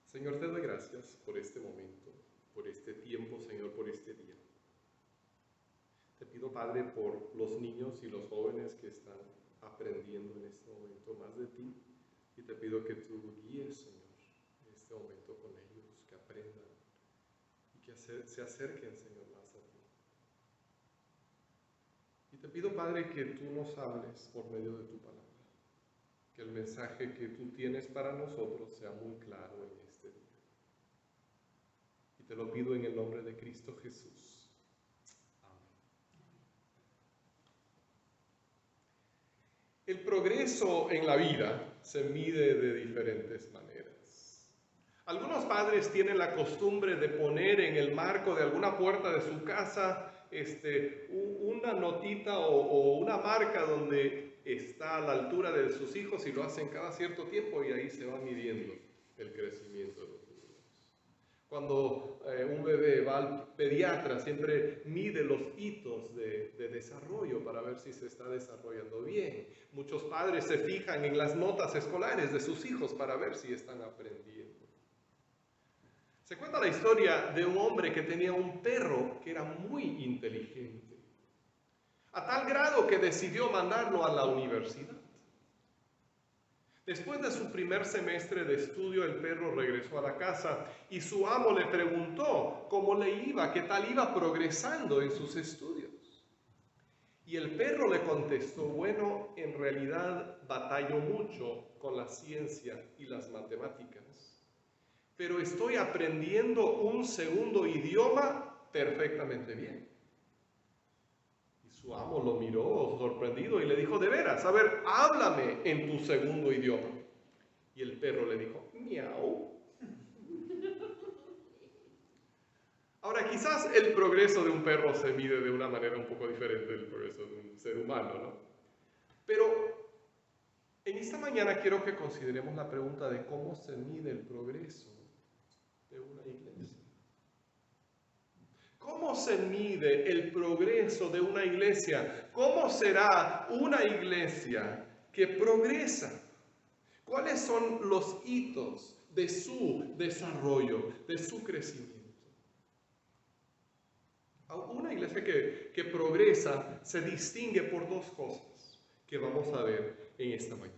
Señor, te doy gracias por este momento, por este tiempo, Señor, por este día. Te pido, Padre, por los niños y los jóvenes que están aprendiendo en este momento más de ti. Y te pido que tú guíes, Señor, en este momento con ellos, que aprendan y que se acerquen, Señor, más a ti. Y te pido, Padre, que tú nos hables por medio de tu palabra. Que el mensaje que tú tienes para nosotros sea muy claro en este día. Y te lo pido en el nombre de Cristo Jesús. Amén. El progreso en la vida se mide de diferentes maneras. Algunos padres tienen la costumbre de poner en el marco de alguna puerta de su casa una notita o una marca donde está a la altura de sus hijos y lo hacen cada cierto tiempo y ahí se va midiendo el crecimiento de los niños. Cuando un bebé va al pediatra, siempre mide los hitos de desarrollo para ver si se está desarrollando bien. Muchos padres se fijan en las notas escolares de sus hijos para ver si están aprendiendo. Se cuenta la historia de un hombre que tenía un perro que era muy inteligente, a tal grado que decidió mandarlo a la universidad. Después de su primer semestre de estudio, el perro regresó a la casa y su amo le preguntó cómo le iba, qué tal iba progresando en sus estudios. Y el perro le contestó, bueno, en realidad batallo mucho con la ciencia y las matemáticas, pero estoy aprendiendo un segundo idioma perfectamente bien. Y su amo lo miró sorprendido y le dijo, de veras, a ver, háblame en tu segundo idioma. Y el perro le dijo, miau. Ahora, quizás el progreso de un perro se mide de una manera un poco diferente del progreso de un ser humano, ¿no? Pero en esta mañana quiero que consideremos la pregunta de cómo se mide el progreso de una iglesia. ¿Cómo se mide el progreso de una iglesia? ¿Cómo será una iglesia que progresa? ¿Cuáles son los hitos de su desarrollo, de su crecimiento? Una iglesia que progresa se distingue por dos cosas que vamos a ver en esta mañana.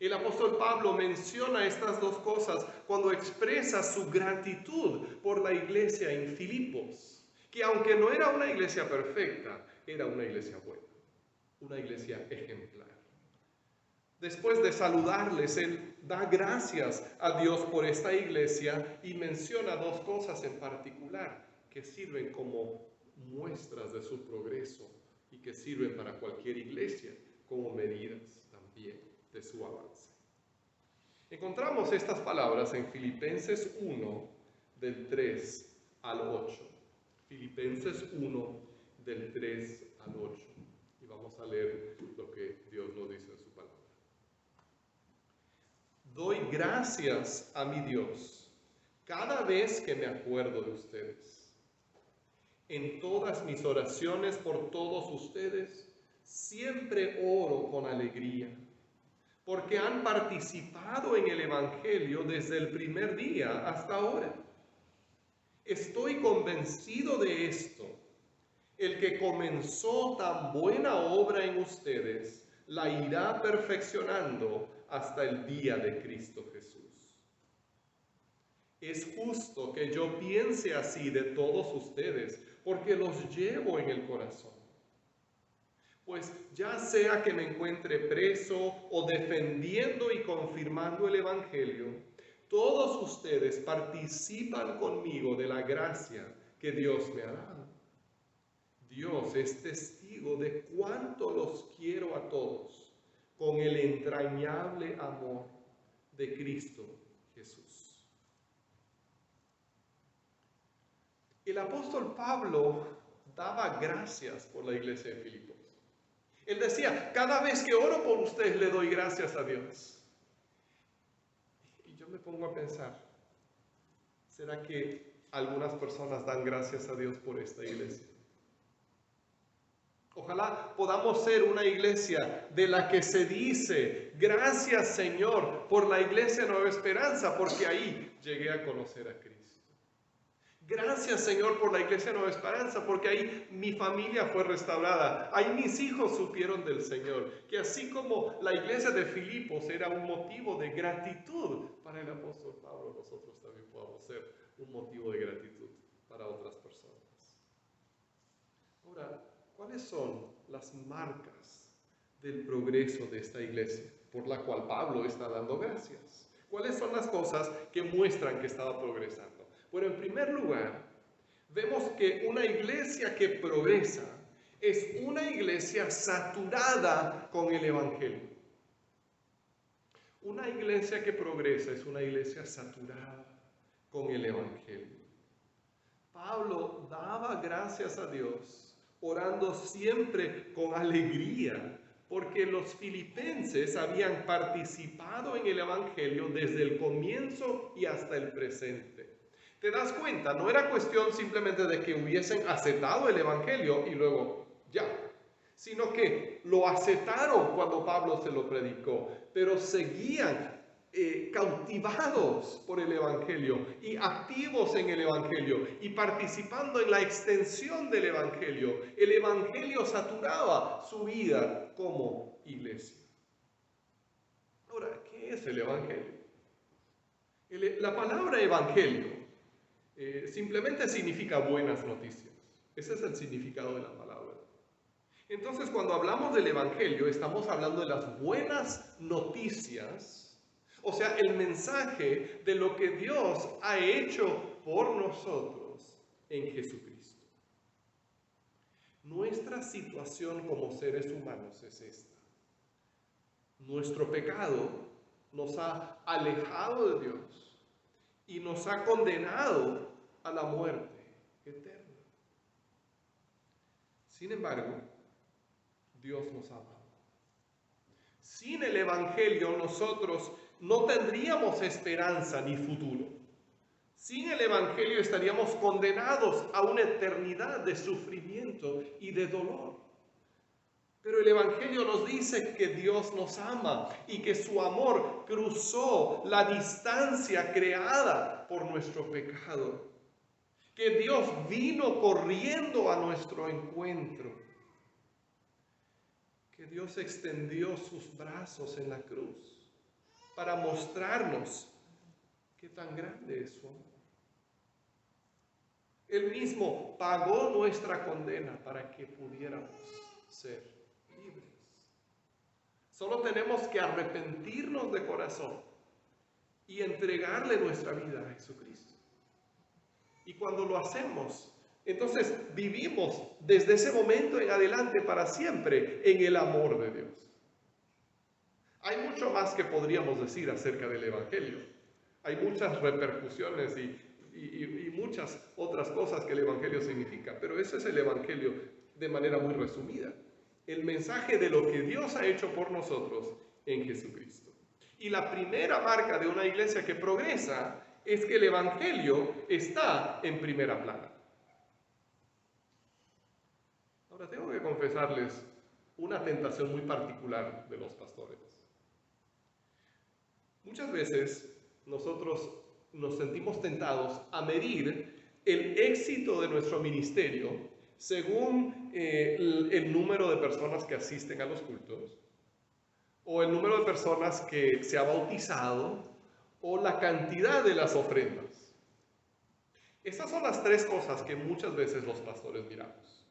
El apóstol Pablo menciona estas dos cosas cuando expresa su gratitud por la iglesia en Filipos, que aunque no era una iglesia perfecta, era una iglesia buena, una iglesia ejemplar. Después de saludarles, él da gracias a Dios por esta iglesia y menciona dos cosas en particular que sirven como muestras de su progreso y que sirven para cualquier iglesia como medidas también de su avance. Encontramos estas palabras en Filipenses 1, del 3 al 8. Filipenses 1, del 3 al 8. Y vamos a leer lo que Dios nos dice en su palabra. Doy gracias a mi Dios cada vez que me acuerdo de ustedes. En todas mis oraciones por todos ustedes, siempre oro con alegría, porque han participado en el Evangelio desde el primer día hasta ahora. Estoy convencido de esto. El que comenzó tan buena obra en ustedes, la irá perfeccionando hasta el día de Cristo Jesús. Es justo que yo piense así de todos ustedes, porque los llevo en el corazón. Pues ya sea que me encuentre preso o defendiendo y confirmando el Evangelio, todos ustedes participan conmigo de la gracia que Dios me ha dado. Dios es testigo de cuánto los quiero a todos con el entrañable amor de Cristo Jesús. El apóstol Pablo daba gracias por la iglesia de Filipos. Él decía, cada vez que oro por ustedes le doy gracias a Dios. Y yo me pongo a pensar, ¿será que algunas personas dan gracias a Dios por esta iglesia? Ojalá podamos ser una iglesia de la que se dice, gracias Señor por la iglesia Nueva Esperanza, porque ahí llegué a conocer a Cristo. Gracias Señor por la iglesia Nueva Esperanza, porque ahí mi familia fue restaurada, ahí mis hijos supieron del Señor. Que así como la iglesia de Filipos era un motivo de gratitud para el apóstol Pablo, nosotros también podamos ser un motivo de gratitud para otras personas. Ahora, ¿cuáles son las marcas del progreso de esta iglesia por la cual Pablo está dando gracias? ¿Cuáles son las cosas que muestran que estaba progresando? Bueno, en primer lugar, vemos que una iglesia que progresa es una iglesia saturada con el Evangelio. Una iglesia que progresa es una iglesia saturada con el Evangelio. Pablo daba gracias a Dios, orando siempre con alegría, porque los filipenses habían participado en el Evangelio desde el comienzo y hasta el presente. ¿Te das cuenta? No era cuestión simplemente de que hubiesen aceptado el Evangelio y luego ya, sino que lo aceptaron cuando Pablo se lo predicó, pero seguían cautivados por el Evangelio y activos en el Evangelio y participando en la extensión del Evangelio. El Evangelio saturaba su vida como iglesia. Ahora, ¿qué es el Evangelio? La palabra Evangelio simplemente significa buenas noticias. Ese es el significado de la palabra. Entonces, cuando hablamos del Evangelio, estamos hablando de las buenas noticias, o sea, el mensaje de lo que Dios ha hecho por nosotros en Jesucristo. Nuestra situación como seres humanos es esta. Nuestro pecado nos ha alejado de Dios y nos ha condenado a la muerte eterna. Sin embargo, Dios nos ama. Sin el Evangelio nosotros no tendríamos esperanza ni futuro. Sin el Evangelio estaríamos condenados a una eternidad de sufrimiento y de dolor. Pero el Evangelio nos dice que Dios nos ama y que su amor cruzó la distancia creada por nuestro pecado. Que Dios vino corriendo a nuestro encuentro. Que Dios extendió sus brazos en la cruz para mostrarnos qué tan grande es su amor. Él mismo pagó nuestra condena para que pudiéramos ser libres. Solo tenemos que arrepentirnos de corazón y entregarle nuestra vida a Jesucristo. Y cuando lo hacemos, entonces vivimos desde ese momento en adelante para siempre en el amor de Dios. Hay mucho más que podríamos decir acerca del Evangelio. Hay muchas repercusiones y muchas otras cosas que el Evangelio significa, pero eso es el Evangelio de manera muy resumida. El mensaje de lo que Dios ha hecho por nosotros en Jesucristo. Y la primera marca de una iglesia que progresa es que el Evangelio está en primera plana. Ahora tengo que confesarles una tentación muy particular de los pastores. Muchas veces nosotros nos sentimos tentados a medir el éxito de nuestro ministerio según el número de personas que asisten a los cultos, o el número de personas que se ha bautizado, o la cantidad de las ofrendas. Esas son las tres cosas que muchas veces los pastores miramos.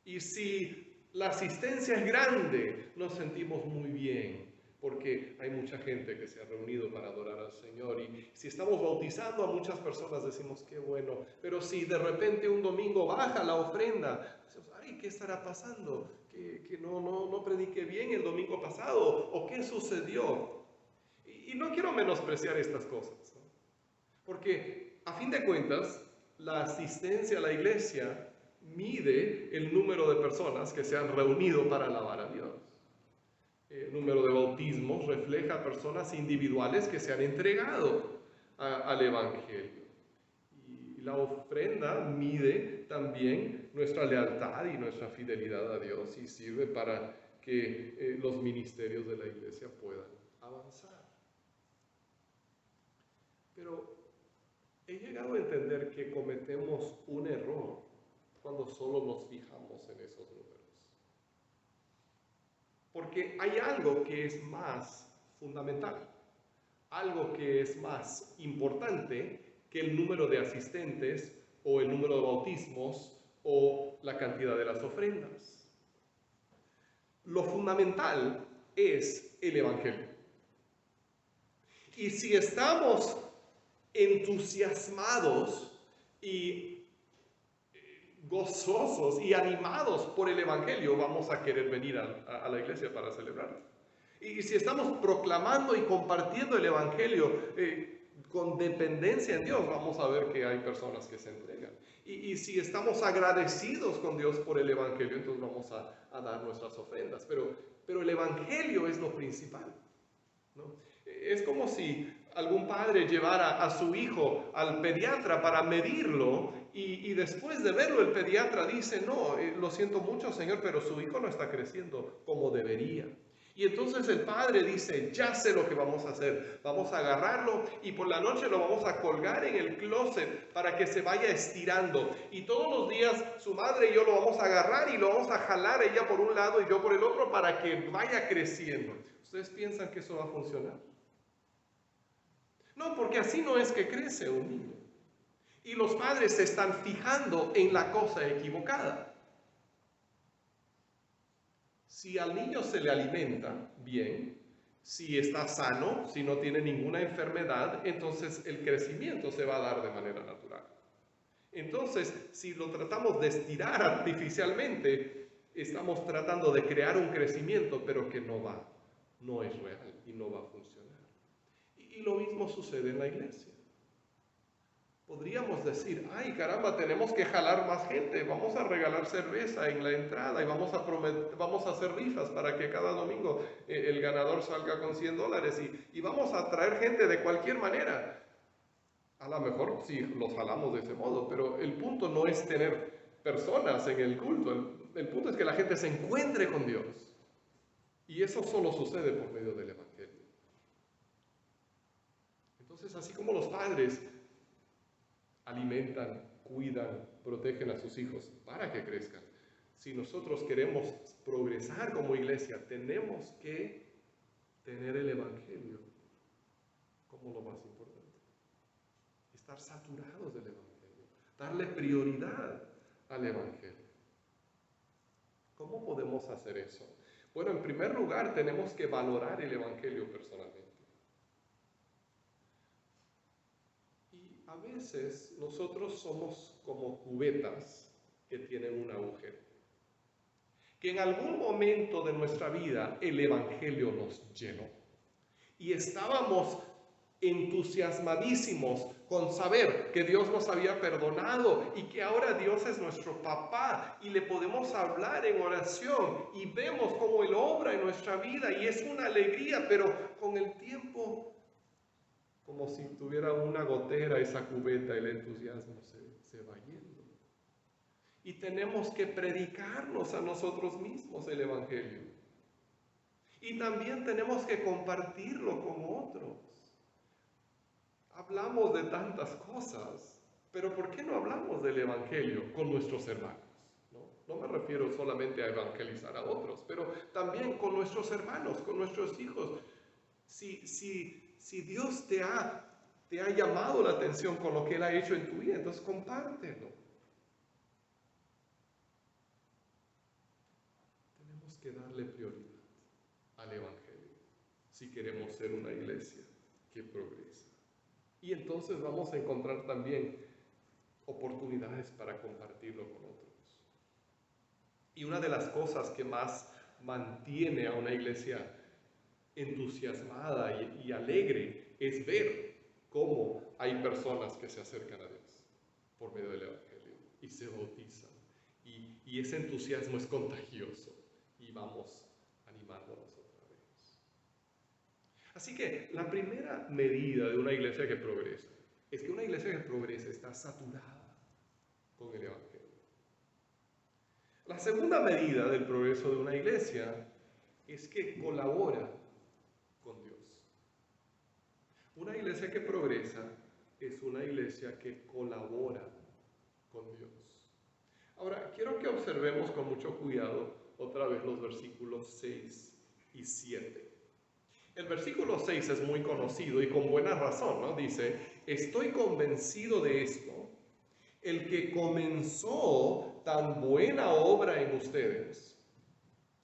Y si la asistencia es grande, nos sentimos muy bien, porque hay mucha gente que se ha reunido para adorar al Señor. Y si estamos bautizando a muchas personas, decimos qué bueno. Pero si de repente un domingo baja la ofrenda, decimos, ay, ¿qué estará pasando? ¿Que no prediqué bien el domingo pasado? ¿O qué sucedió? Y no quiero menospreciar estas cosas, ¿no? Porque a fin de cuentas, la asistencia a la iglesia mide el número de personas que se han reunido para alabar a Dios. El número de bautismos refleja personas individuales que se han entregado al Evangelio. Y la ofrenda mide también nuestra lealtad y nuestra fidelidad a Dios y sirve para que los ministerios de la iglesia puedan avanzar. Pero he llegado a entender que cometemos un error cuando solo nos fijamos en esos números. Porque hay algo que es más fundamental, algo que es más importante que el número de asistentes o el número de bautismos o la cantidad de las ofrendas. Lo fundamental es el Evangelio. Y si estamos entusiasmados y gozosos y animados por el Evangelio, vamos a querer venir a la iglesia para celebrarlo. Y si estamos proclamando y compartiendo el Evangelio con dependencia en Dios, vamos a ver que hay personas que se entregan. Y si estamos agradecidos con Dios por el Evangelio, entonces vamos a dar nuestras ofrendas. Pero el Evangelio es lo principal, ¿no? Es como si algún padre llevara a su hijo al pediatra para medirlo y después de verlo el pediatra dice, no, lo siento mucho, señor, pero su hijo no está creciendo como debería. Y entonces el padre dice, ya sé lo que vamos a hacer, vamos a agarrarlo y por la noche lo vamos a colgar en el closet para que se vaya estirando. Y todos los días su madre y yo lo vamos a agarrar y lo vamos a jalar, ella por un lado y yo por el otro, para que vaya creciendo. ¿Ustedes piensan que eso va a funcionar? No, porque así no es que crece un niño. Y los padres se están fijando en la cosa equivocada. Si al niño se le alimenta bien, si está sano, si no tiene ninguna enfermedad, entonces el crecimiento se va a dar de manera natural. Entonces, si lo tratamos de estirar artificialmente, estamos tratando de crear un crecimiento, pero que no es real y no va a funcionar. Y lo mismo sucede en la iglesia. Podríamos decir, ay caramba, tenemos que jalar más gente, vamos a regalar cerveza en la entrada y vamos a hacer rifas para que cada domingo el ganador salga con $100 y vamos a traer gente de cualquier manera. A lo mejor sí los jalamos de ese modo, pero el punto no es tener personas en el culto, el punto es que la gente se encuentre con Dios. Y eso solo sucede por medio del Evangelio. Entonces, así como los padres alimentan, cuidan, protegen a sus hijos para que crezcan, si nosotros queremos progresar como iglesia, tenemos que tener el Evangelio como lo más importante. Estar saturados del Evangelio, darle prioridad al Evangelio. ¿Cómo podemos hacer eso? Bueno, en primer lugar, tenemos que valorar el Evangelio personalmente. A veces nosotros somos como cubetas que tienen un agujero. Que en algún momento de nuestra vida el Evangelio nos llenó. Y estábamos entusiasmadísimos con saber que Dios nos había perdonado y que ahora Dios es nuestro papá y le podemos hablar en oración y vemos cómo Él obra en nuestra vida y es una alegría, pero con el tiempo, como si tuviera una gotera esa cubeta, el entusiasmo se va yendo. Y tenemos que predicarnos a nosotros mismos el Evangelio. Y también tenemos que compartirlo con otros. Hablamos de tantas cosas, pero ¿por qué no hablamos del Evangelio con nuestros hermanos? No me refiero solamente a evangelizar a otros, pero también con nuestros hermanos, con nuestros hijos. Si Dios te ha llamado la atención con lo que Él ha hecho en tu vida, entonces compártelo. Tenemos que darle prioridad al Evangelio si queremos ser una iglesia que progresa. Y entonces vamos a encontrar también oportunidades para compartirlo con otros. Y una de las cosas que más mantiene a una iglesia entusiasmada y alegre es ver cómo hay personas que se acercan a Dios por medio del Evangelio y se bautizan. Y ese entusiasmo es contagioso y vamos animándonos otra vez. Así que la primera medida de una iglesia que progresa es que una iglesia que progresa está saturada con el Evangelio. La segunda medida del progreso de una iglesia es que colabora con Dios. Una iglesia que progresa es una iglesia que colabora con Dios. Ahora, quiero que observemos con mucho cuidado otra vez los versículos 6 y 7. El versículo 6 es muy conocido y con buena razón, ¿no? Dice, estoy convencido de esto, el que comenzó tan buena obra en ustedes,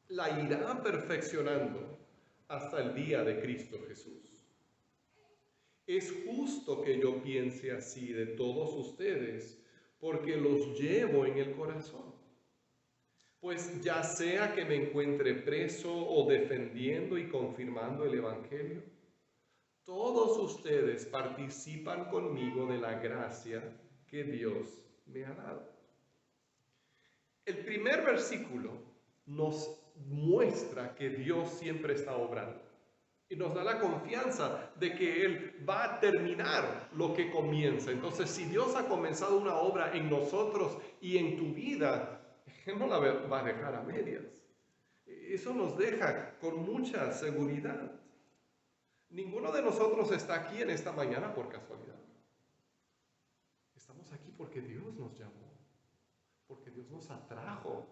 la irá perfeccionando hasta el día de Cristo Jesús. Es justo que yo piense así de todos ustedes, porque los llevo en el corazón. Pues ya sea que me encuentre preso o defendiendo y confirmando el Evangelio, todos ustedes participan conmigo de la gracia que Dios me ha dado. El primer versículo nos muestra que Dios siempre está obrando y nos da la confianza de que Él va a terminar lo que comienza. Entonces, si Dios ha comenzado una obra en nosotros y en tu vida, Él no la va a dejar a medias. Eso nos deja con mucha seguridad. Ninguno de nosotros está aquí en esta mañana por casualidad. Estamos aquí porque Dios nos llamó, porque Dios nos atrajo,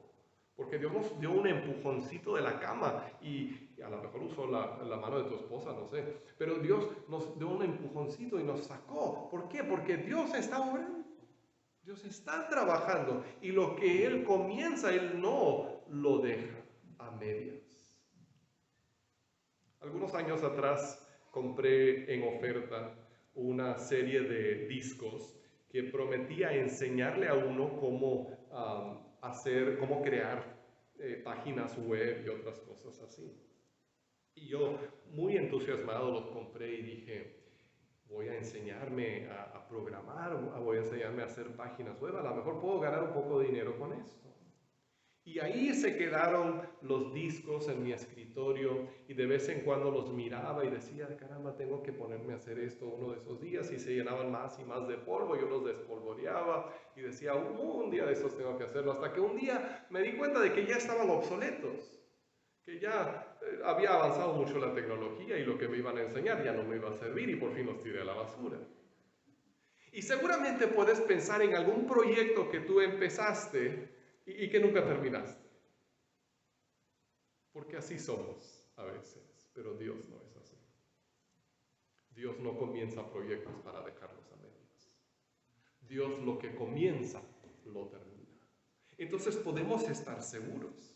porque Dios nos dio un empujoncito de la cama y a lo mejor usó la mano de tu esposa, no sé, pero Dios nos dio un empujoncito y nos sacó. ¿Por qué? Porque Dios está obrando, Dios está trabajando y lo que Él comienza, Él no lo deja a medias. Algunos años atrás compré en oferta una serie de discos que prometía enseñarle a uno cómo cómo crear páginas web y otras cosas así. Y yo, muy entusiasmado, los compré y dije, voy a enseñarme a programar, voy a enseñarme a hacer páginas web, a lo mejor puedo ganar un poco de dinero con esto. Y ahí se quedaron los discos en mi escritorio y de vez en cuando los miraba y decía, caramba, tengo que ponerme a hacer esto uno de esos días, y se llenaban más y más de polvo, yo los despolvoreaba y decía, un día de esos tengo que hacerlo, hasta que un día me di cuenta de que ya estaban obsoletos, que ya había avanzado mucho la tecnología y lo que me iban a enseñar ya no me iba a servir y por fin los tiré a la basura. Y seguramente puedes pensar en algún proyecto que tú empezaste y que nunca terminaste. Porque así somos a veces, pero Dios no es así. Dios no comienza proyectos para dejarlos a medias. Dios lo que comienza, lo termina. Entonces podemos estar seguros,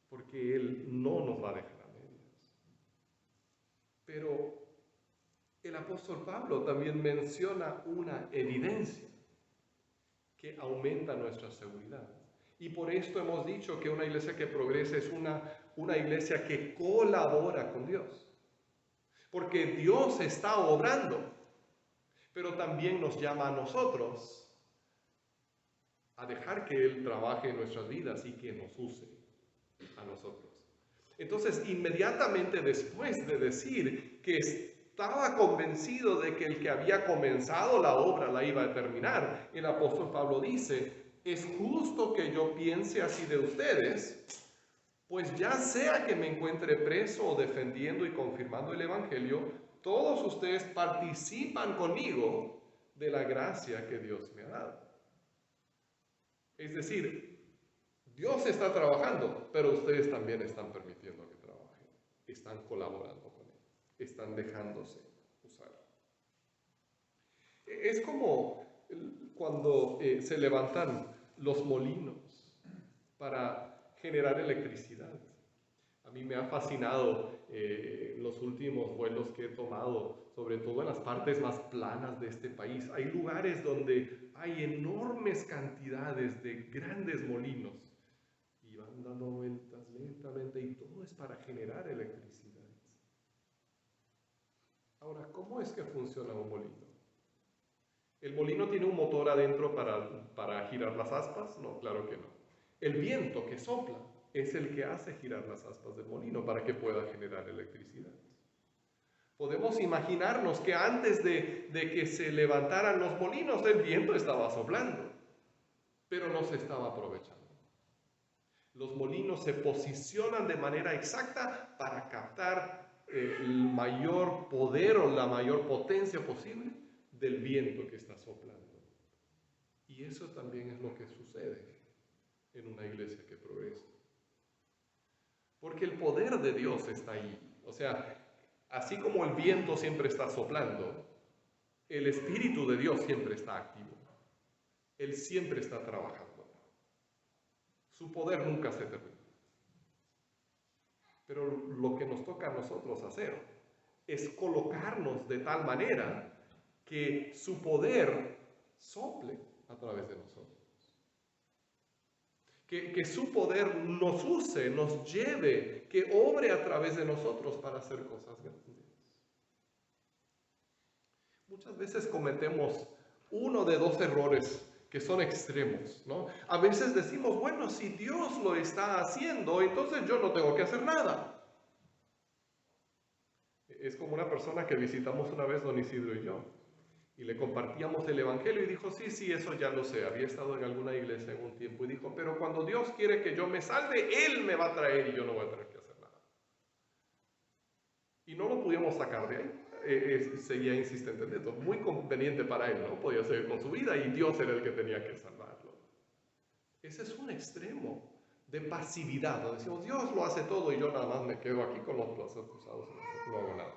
porque Él no nos va a dejar a medias. Pero el apóstol Pablo también menciona una evidencia que aumenta nuestra seguridad. Y por esto hemos dicho que una iglesia que progresa es una iglesia que colabora con Dios. Porque Dios está obrando, pero también nos llama a nosotros a dejar que Él trabaje en nuestras vidas y que nos use a nosotros. Entonces, inmediatamente después de decir que estaba convencido de que el que había comenzado la obra la iba a terminar, el apóstol Pablo dice, es justo que yo piense así de ustedes, pues ya sea que me encuentre preso o defendiendo y confirmando el Evangelio, todos ustedes participan conmigo de la gracia que Dios me ha dado. Es decir, Dios está trabajando, pero ustedes también están permitiendo que trabaje, están colaborando con Él, están dejándose usar. Es como cuando se levantan los molinos para generar electricidad. A mí me ha fascinado los últimos vuelos que he tomado, sobre todo en las partes más planas de este país. Hay lugares donde hay enormes cantidades de grandes molinos y van dando vueltas lentamente y todo es para generar electricidad. Ahora, ¿cómo es que funciona un molino? ¿El molino tiene un motor adentro para girar las aspas? No, claro que no. El viento que sopla es el que hace girar las aspas del molino para que pueda generar electricidad. Podemos imaginarnos que antes de que se levantaran los molinos, el viento estaba soplando, pero no se estaba aprovechando. Los molinos se posicionan de manera exacta para captar el mayor poder o la mayor potencia posible del viento que está soplando. Y eso también es lo que sucede en una iglesia que progresa. Porque el poder de Dios está ahí. O sea, así como el viento siempre está soplando, el Espíritu de Dios siempre está activo. Él siempre está trabajando. Su poder nunca se termina. Pero lo que nos toca a nosotros hacer es colocarnos de tal manera que su poder sople a través de nosotros. Que su poder nos use, nos lleve, que obre a través de nosotros para hacer cosas grandes. Muchas veces cometemos uno de dos errores que son extremos, ¿no? A veces decimos, bueno, si Dios lo está haciendo, entonces yo no tengo que hacer nada. Es como una persona que visitamos una vez, don Isidro y yo, y le compartíamos el Evangelio y dijo, sí, eso ya lo sé, había estado en alguna iglesia en un tiempo, y dijo, pero cuando Dios quiere que yo me salve, Él me va a traer y yo no voy a tener que hacer nada. Y no lo pudimos sacar de ahí. Seguía insistente en esto, muy conveniente para él, ¿no? Podía seguir con su vida y Dios era el que tenía que salvarlo. Ese es un extremo de pasividad, donde decimos, Dios lo hace todo y yo nada más me quedo aquí con los brazos cruzados y no hago nada.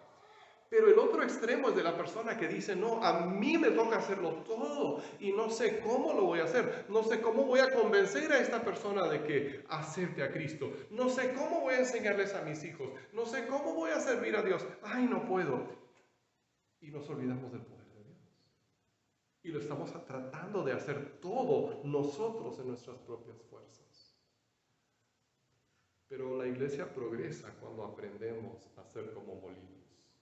Pero el otro extremo es de la persona que dice, no, a mí me toca hacerlo todo y no sé cómo lo voy a hacer, no sé cómo voy a convencer a esta persona de que acepte a Cristo, no sé cómo voy a enseñarles a mis hijos, no sé cómo voy a servir a Dios, ay, no puedo. Y nos olvidamos del poder de Dios. Y lo estamos tratando de hacer todo nosotros en nuestras propias fuerzas. Pero la iglesia progresa cuando aprendemos a ser como molinos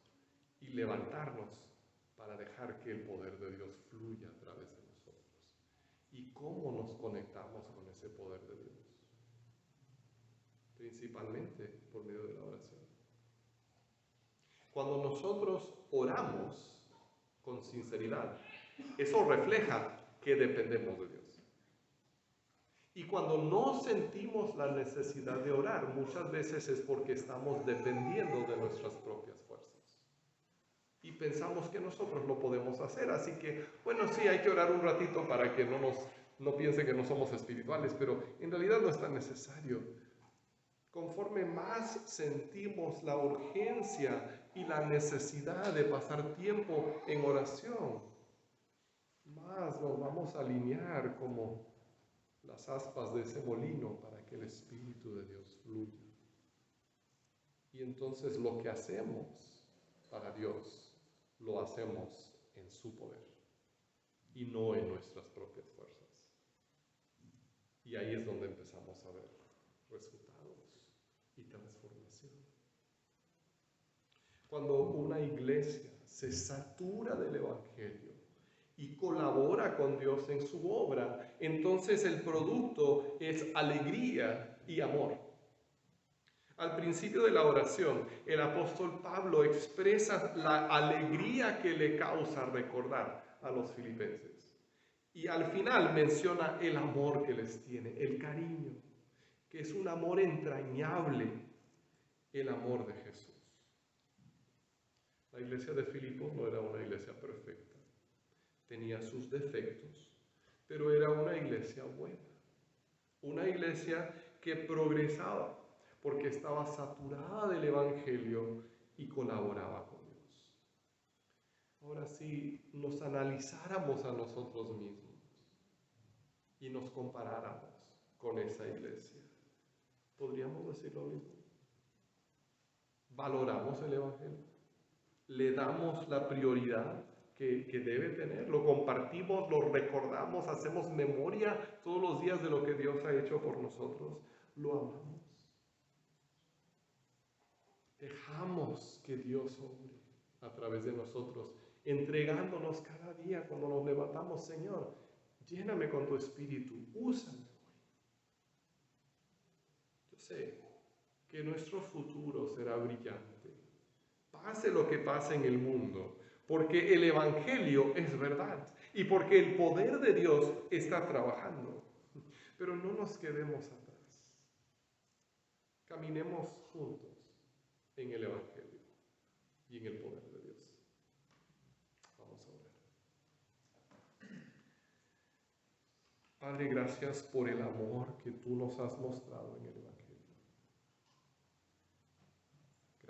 y levantarnos para dejar que el poder de Dios fluya a través de nosotros. ¿Y cómo nos conectamos con ese poder de Dios? Principalmente por medio de la oración. Cuando nosotros oramos con sinceridad, eso refleja que dependemos de Dios. Y cuando no sentimos la necesidad de orar, muchas veces es porque estamos dependiendo de nuestras propias fuerzas. Y pensamos que nosotros lo podemos hacer, así que, bueno, sí, hay que orar un ratito para que no piensen que no somos espirituales, pero en realidad no es tan necesario. Conforme más sentimos la urgencia y la necesidad de pasar tiempo en oración, más nos vamos a alinear como las aspas de ese molino para que el Espíritu de Dios fluya. Y entonces lo que hacemos para Dios, lo hacemos en su poder y no en nuestras propias fuerzas. Y ahí es donde empezamos a ver resultados y transformación. Cuando una iglesia se satura del Evangelio y colabora con Dios en su obra, entonces el producto es alegría y amor. Al principio de la oración, el apóstol Pablo expresa la alegría que le causa recordar a los filipenses. Y al final menciona el amor que les tiene, el cariño, que es un amor entrañable, el amor de Jesús. La iglesia de Filipos no era una iglesia perfecta, tenía sus defectos, pero era una iglesia buena, una iglesia que progresaba porque estaba saturada del Evangelio y colaboraba con Dios. Ahora, si nos analizáramos a nosotros mismos y nos comparáramos con esa iglesia, ¿podríamos decir lo mismo? ¿Valoramos el Evangelio? ¿Le damos la prioridad que debe tener? ¿Lo compartimos, lo recordamos, hacemos memoria todos los días de lo que Dios ha hecho por nosotros? ¿Lo amamos? Dejamos que Dios obre a través de nosotros, entregándonos cada día cuando nos levantamos, Señor, lléname con tu espíritu, úsame hoy. Yo sé que nuestro futuro será brillante. pase lo que pase en el mundo, porque el Evangelio es verdad y porque el poder de Dios está trabajando. Pero no nos quedemos atrás. Caminemos juntos en el Evangelio y en el poder de Dios. Vamos a orar. Padre, gracias por el amor que tú nos has mostrado en el Evangelio.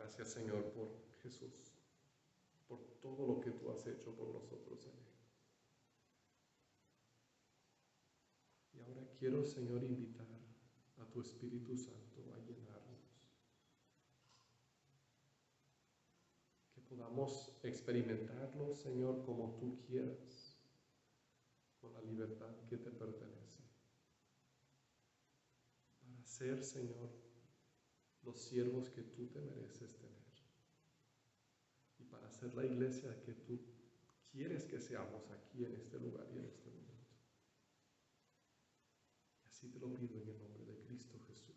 Gracias, Señor, por Jesús, por todo lo que tú has hecho por nosotros en él. Y ahora quiero, Señor, invitar a tu Espíritu Santo a llenarnos. Que podamos experimentarlo, Señor, como tú quieras, con la libertad que te pertenece. Para ser, Señor, los siervos que tú te mereces tener. Y para ser la iglesia que tú quieres que seamos aquí en este lugar y en este momento. Y así te lo pido en el nombre de Cristo Jesús.